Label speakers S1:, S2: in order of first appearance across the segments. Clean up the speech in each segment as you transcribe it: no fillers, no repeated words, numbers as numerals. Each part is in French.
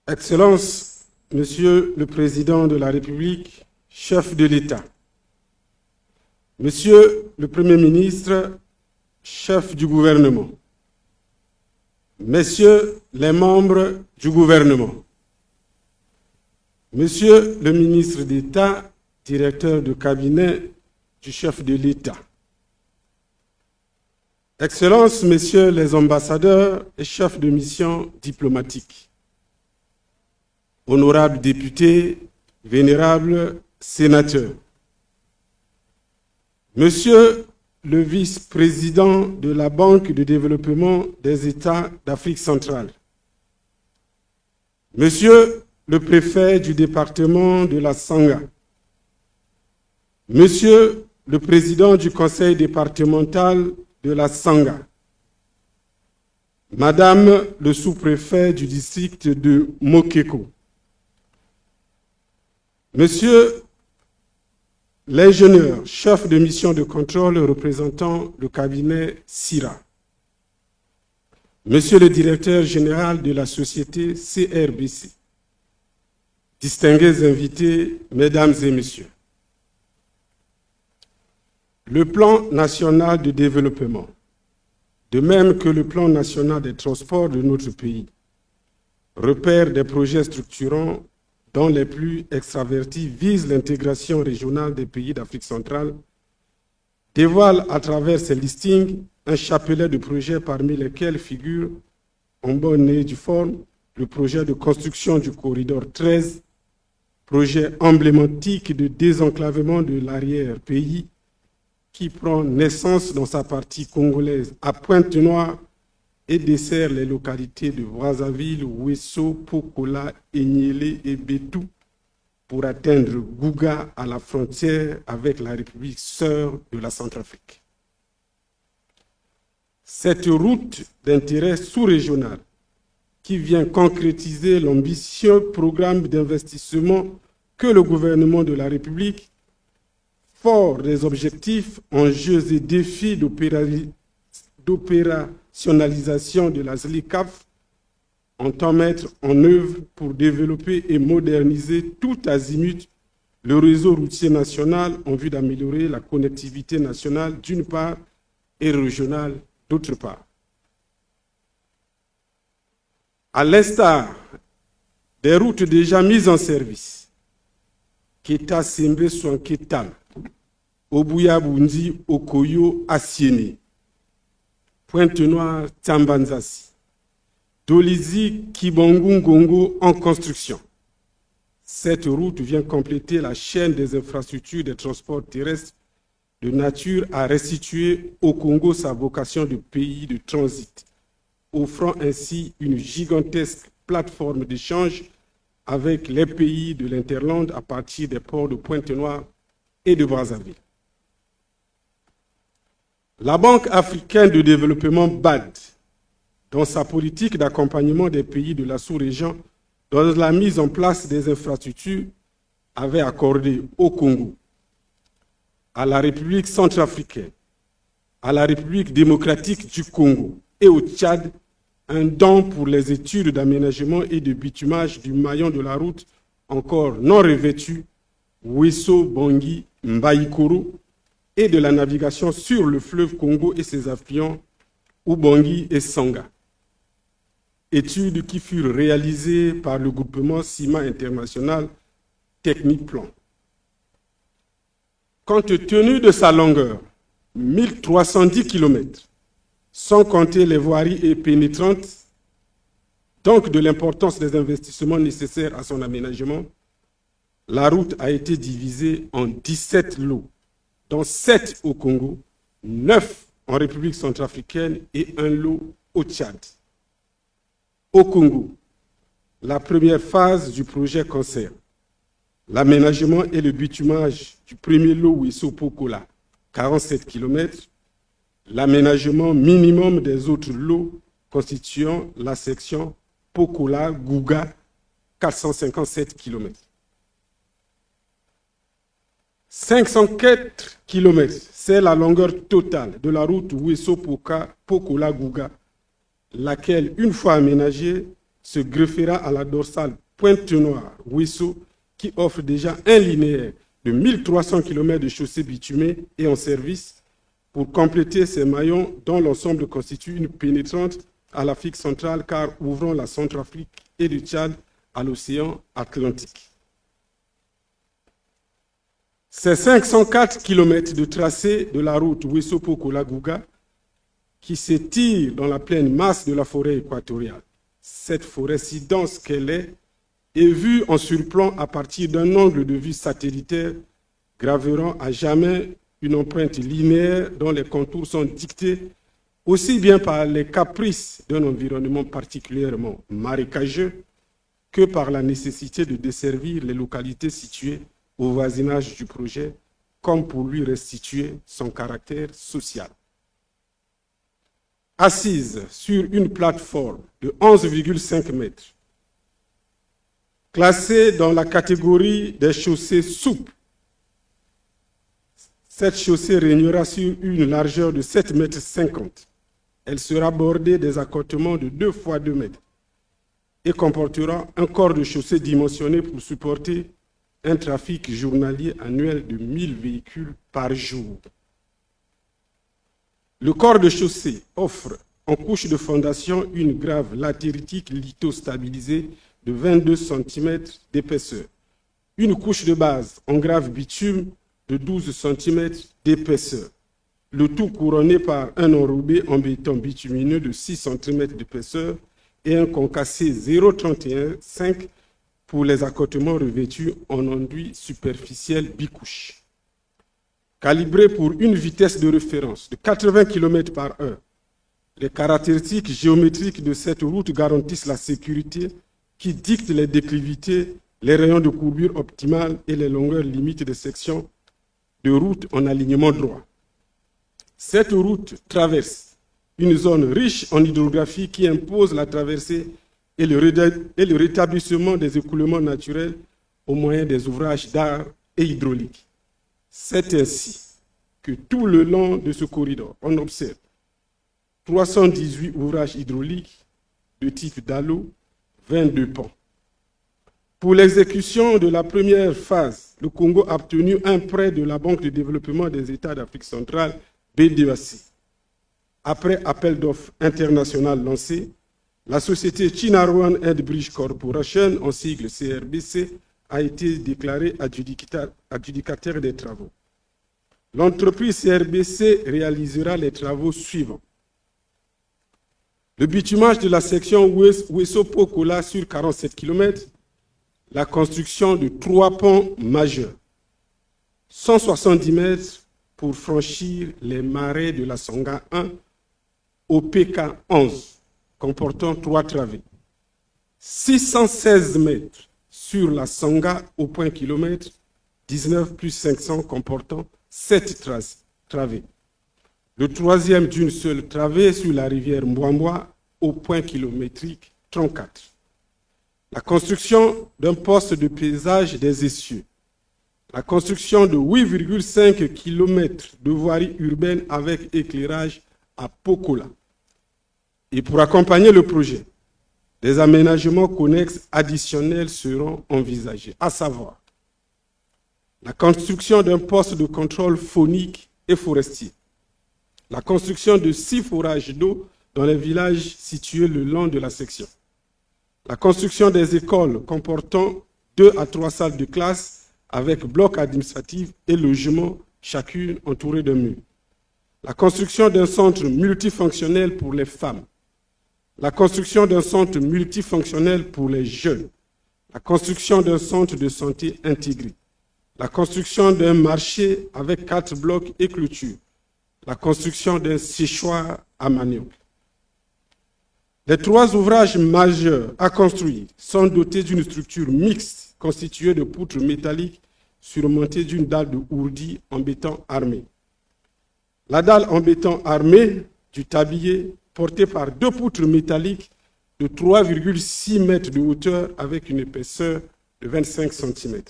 S1: Excellences, Monsieur le Président de la République, chef de l'État, Monsieur le Premier ministre, chef du gouvernement, Messieurs les membres du gouvernement, Monsieur le ministre d'État, directeur de cabinet du chef de l'État, Excellences, Messieurs les ambassadeurs et chefs de mission diplomatique, honorables députés, vénérables sénateurs, Monsieur le vice-président de la Banque de développement des États d'Afrique centrale, Monsieur le préfet du département de la Sangha, Monsieur le président du conseil départemental de la Sangha, Madame le sous-préfet du district de Mokeko, Monsieur l'ingénieur, chef de mission de contrôle représentant le cabinet CIRA, Monsieur le directeur général de la société CRBC, distingués invités, Mesdames et Messieurs, le plan national de développement, de même que le plan national des transports de notre pays, repère des projets structurants dont les plus extravertis visent l'intégration régionale des pays d'Afrique centrale, dévoile à travers ces listings un chapelet de projets parmi lesquels figure, en bonne et due forme, le projet de construction du corridor 13, projet emblématique de désenclavement de l'arrière-pays qui prend naissance dans sa partie congolaise à Pointe-Noire et dessert les localités de Brazzaville, Ouesso, Pokola, Enyele et Betou pour atteindre Gouga à la frontière avec la République sœur de la Centrafrique. Cette route d'intérêt sous-régional qui vient concrétiser l'ambitieux programme d'investissement que le gouvernement de la République, fort des objectifs, enjeux et défis d'opérationnalisation de la ZLICAF, entend mettre en œuvre pour développer et moderniser tout azimut le réseau routier national en vue d'améliorer la connectivité nationale d'une part et régionale d'autre part. À l'instar des routes déjà mises en service, Keta Sembe Soanketam, Obuya Bundi Okoyo Asiene, Pointe-Noire Tambanzasi, Dolizi Kibongu Ngongo en construction. Cette route vient compléter la chaîne des infrastructures de transport terrestre de nature à restituer au Congo sa vocation de pays de transit, offrant ainsi une gigantesque plateforme d'échange avec les pays de l'Interland à partir des ports de Pointe-Noire et de Brazzaville. La Banque africaine de développement BAD, dans sa politique d'accompagnement des pays de la sous-région, dans la mise en place des infrastructures, avait accordé au Congo, à la République centrafricaine, à la République démocratique du Congo et au Tchad, un don pour les études d'aménagement et de bitumage du maillon de la route encore non revêtu, Ouesso, Bangui, Mbaïkoro, et de la navigation sur le fleuve Congo et ses affluents, Ubangi et Sangha. Études qui furent réalisées par le groupement CIMA International Technique Plan. Compte tenu de sa longueur, 1310 km, sans compter les voiries pénétrantes, donc de l'importance des investissements nécessaires à son aménagement, la route a été divisée en 17 lots, dont 7 au Congo, 9 en République centrafricaine et un lot au Tchad. Au Congo, la première phase du projet concerne l'aménagement et le bitumage du premier lot Ouesso-Pokola, 47 km, l'aménagement minimum des autres lots constituant la section Pokola-Gouga, 457 km. 504 km, c'est la longueur totale de la route Ouesso-Pokola-Gouga, laquelle, une fois aménagée, se greffera à la dorsale Pointe-Noire-Ouessant, qui offre déjà un linéaire de 1300 km de chaussée bitumée et en service pour compléter ces maillons dont l'ensemble constitue une pénétrante à l'Afrique centrale, car ouvrant la Centrafrique et le Tchad à l'océan Atlantique. Ces 504 km de tracé de la route Ouesso-Pokola-Gouga qui s'étire dans la pleine masse de la forêt équatoriale. Cette forêt si dense qu'elle est vue en surplomb à partir d'un angle de vue satellitaire, graveront à jamais une empreinte linéaire dont les contours sont dictés aussi bien par les caprices d'un environnement particulièrement marécageux que par la nécessité de desservir les localités situées au voisinage du projet, comme pour lui restituer son caractère social. Assise sur une plateforme de 11,5 mètres, classée dans la catégorie des chaussées souples, cette chaussée régnera sur une largeur de 7,50 m. Elle sera bordée des accotements de 2 x 2 mètres et comportera un corps de chaussée dimensionné pour supporter un trafic journalier annuel de 1000 véhicules par jour. Le corps de chaussée offre en couche de fondation une grave latéritique lithostabilisée de 22 cm d'épaisseur, une couche de base en grave bitume de 12 cm d'épaisseur, le tout couronné par un enrobé en béton bitumineux de 6 cm d'épaisseur et un concassé 0,31,5 pour les accotements revêtus en enduit superficiel bicouche. Calibré pour une vitesse de référence de 80 km par heure, les caractéristiques géométriques de cette route garantissent la sécurité qui dicte les déclivités, les rayons de courbure optimales et les longueurs limites des sections de route en alignement droit. Cette route traverse une zone riche en hydrographie qui impose la traversée et le rétablissement des écoulements naturels au moyen des ouvrages d'art et hydraulique. C'est ainsi que tout le long de ce corridor, on observe 318 ouvrages hydrauliques de type Dalo, 22 ponts. Pour l'exécution de la première phase, le Congo a obtenu un prêt de la Banque de développement des États d'Afrique centrale, BDAC. Après appel d'offres international lancé, la société China Rowan Aid Bridge Corporation, en sigle CRBC, a été déclarée adjudicataire des travaux. L'entreprise CRBC réalisera les travaux suivants. Le bitumage de la section Ouesso-Pokola sur 47 km, la construction de 3 ponts majeurs, 170 mètres pour franchir les marais de la Songa 1 au PK 11, comportant 3 travées, 616 mètres sur la Songa au point kilomètre, 19 plus 500 comportant 7 travées. Le troisième d'une seule travée sur la rivière Mbwambwa au point kilométrique 34. La construction d'un poste de paysage des essieux. La construction de 8,5 km de voirie urbaine avec éclairage à Pokola. Et pour accompagner le projet, des aménagements connexes additionnels seront envisagés, à savoir la construction d'un poste de contrôle faunique et forestier, la construction de 6 forages d'eau dans les villages situés le long de la section, la construction des écoles comportant 2 à 3 salles de classe avec blocs administratifs et logements, chacune entourée d'un mur, la construction d'un centre multifonctionnel pour les femmes, la construction d'un centre multifonctionnel pour les jeunes, la construction d'un centre de santé intégré, la construction d'un marché avec 4 blocs et clôtures, la construction d'un séchoir à manioc. Les 3 ouvrages majeurs à construire sont dotés d'une structure mixte constituée de poutres métalliques surmontées d'une dalle de ourdi en béton armé. La dalle en béton armé du tablier portée par 2 poutres métalliques de 3,6 mètres de hauteur avec une épaisseur de 25 cm.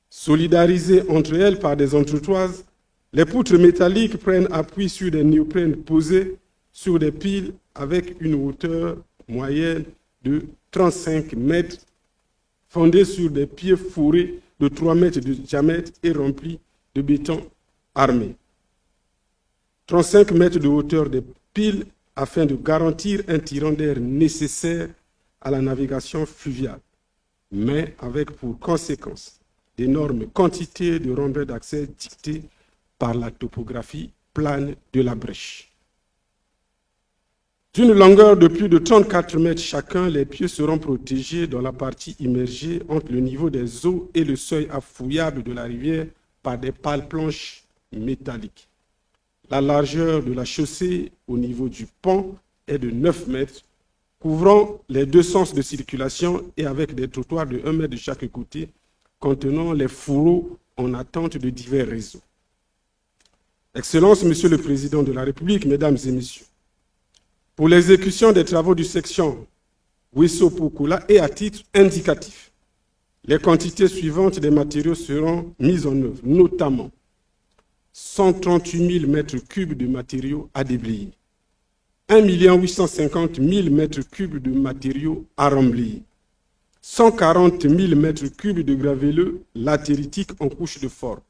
S1: Solidarisées entre elles par des entretoises, les poutres métalliques prennent appui sur des néoprènes posés sur des piles avec une hauteur moyenne de 35 mètres, fondés sur des pieds fourrés de 3 mètres de diamètre et remplis de béton armé. 35 mètres de hauteur des piles afin de garantir un tirant d'air nécessaire à la navigation fluviale, mais avec pour conséquence d'énormes quantités de rondeurs d'accès dictées par la topographie plane de la brèche. D'une longueur de plus de 34 mètres chacun, les pieds seront protégés dans la partie immergée entre le niveau des eaux et le seuil affouillable de la rivière par des pales planches métalliques. La largeur de la chaussée au niveau du pont est de 9 mètres, couvrant les deux sens de circulation et avec des trottoirs de 1 mètre de chaque côté, contenant les fourreaux en attente de divers réseaux. Excellences, Monsieur le Président de la République, Mesdames et Messieurs, pour l'exécution des travaux du section Ouesso-Pokola et à titre indicatif, les quantités suivantes des matériaux seront mises en œuvre, notamment 138 000 mètres cubes de matériaux à déblayer, 1 850 000 mètres cubes de matériaux à remblayer, 140 000 mètres cubes de gravelleux latéritique en couche de forme,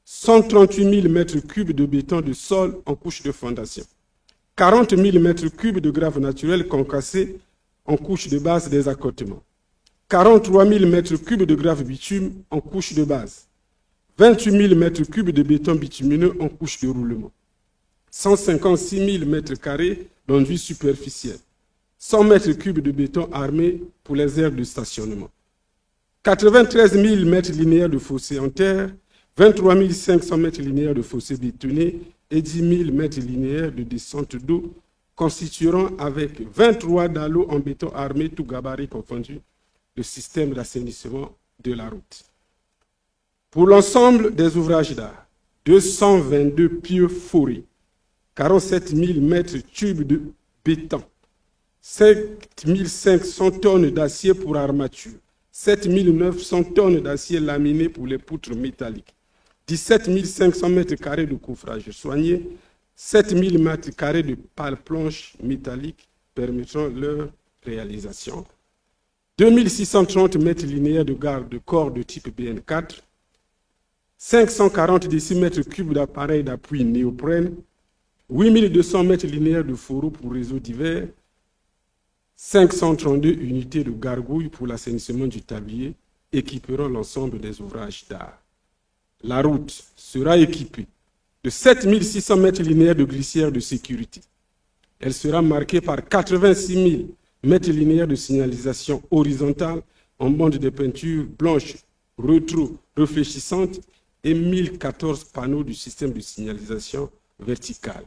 S1: 138 000 mètres cubes de béton de sol en couche de fondation, 40 000 mètres cubes de graves naturels concassés en couche de base des accotements, 43 000 mètres cubes de graves bitume en couche de base, 28 000 mètres cubes de béton bitumineux en couche de roulement, 156 000 mètres carrés d'enduit superficiel, 100 mètres cubes de béton armé pour les aires de stationnement, 93 000 mètres linéaires de fossés en terre, 23 500 mètres linéaires de fossés bétonnés et 10 000 mètres linéaires de descente d'eau, constitueront avec 23 dallots en béton armé, tout gabarit confondu, le système d'assainissement de la route. Pour l'ensemble des ouvrages d'art, 222 pieux fourrés, 47 000 mètres cubes de béton, 5 500 tonnes d'acier pour armature, 7 900 tonnes d'acier laminé pour les poutres métalliques, 17 500 mètres carrés de coffrage soigné, 7 000 mètres carrés de pales planches métalliques permettant leur réalisation, 2630 mètres linéaires de garde-corps de type BN4, 540 décimètres cubes d'appareils d'appui néoprène, 8200 mètres linéaires de fourreaux pour réseaux divers, 532 unités de gargouilles pour l'assainissement du tablier équiperont l'ensemble des ouvrages d'art. La route sera équipée de 7600 mètres linéaires de glissières de sécurité. Elle sera marquée par 86 000 mètres linéaires de signalisation horizontale en bande de peinture blanche rétro-réfléchissante et 1014 panneaux du système de signalisation verticale.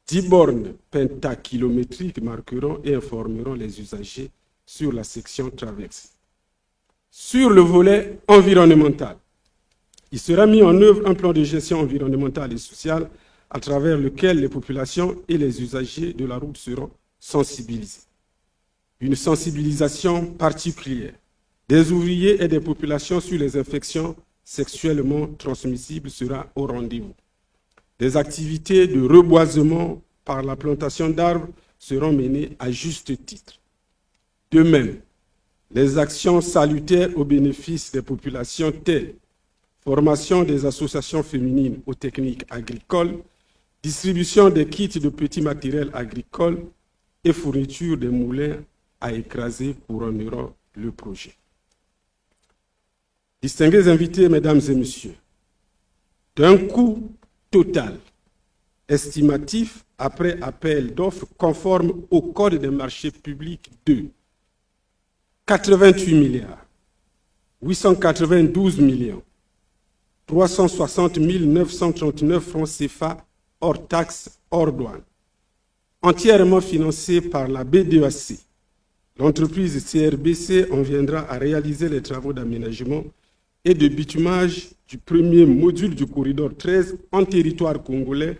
S1: 10 bornes pentakilométriques marqueront et informeront les usagers sur la section traversée. Sur le volet environnemental, il sera mis en œuvre un plan de gestion environnementale et sociale à travers lequel les populations et les usagers de la route seront sensibilisés. Une sensibilisation particulière des ouvriers et des populations sur les infections sexuellement transmissibles sera au rendez-vous. Des activités de reboisement par la plantation d'arbres seront menées à juste titre. De même, les actions salutaires au bénéfice des populations telles formation des associations féminines aux techniques agricoles, distribution des kits de petits matériels agricoles et fourniture des moulins à écraser couronneront le projet. Distingués invités, Mesdames et Messieurs, d'un coût total estimatif après appel d'offres conforme au Code des marchés publics de 88 milliards 892 millions 360 939 francs CFA hors taxes, hors douane, entièrement financé par la BDAC. L'entreprise CRBC en viendra à réaliser les travaux d'aménagement et de bitumage du premier module du corridor 13 en territoire congolais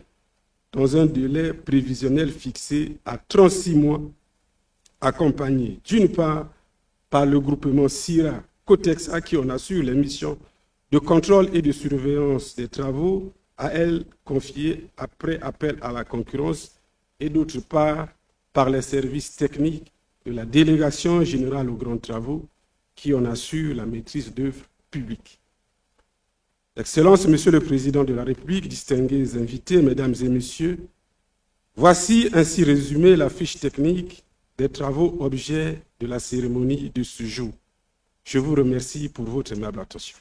S1: dans un délai prévisionnel fixé à 36 mois, accompagné d'une part par le groupement CIRA Cotexa qui en assure les missions de contrôle et de surveillance des travaux à elle confiés après appel à la concurrence et d'autre part par les services techniques de la Délégation générale aux grands travaux qui en assure la maîtrise d'œuvre publique. Excellences, Monsieur le Président de la République, distingués invités, Mesdames et Messieurs, voici ainsi résumée la fiche technique des travaux objets de la cérémonie de ce jour. Je vous remercie pour votre aimable attention.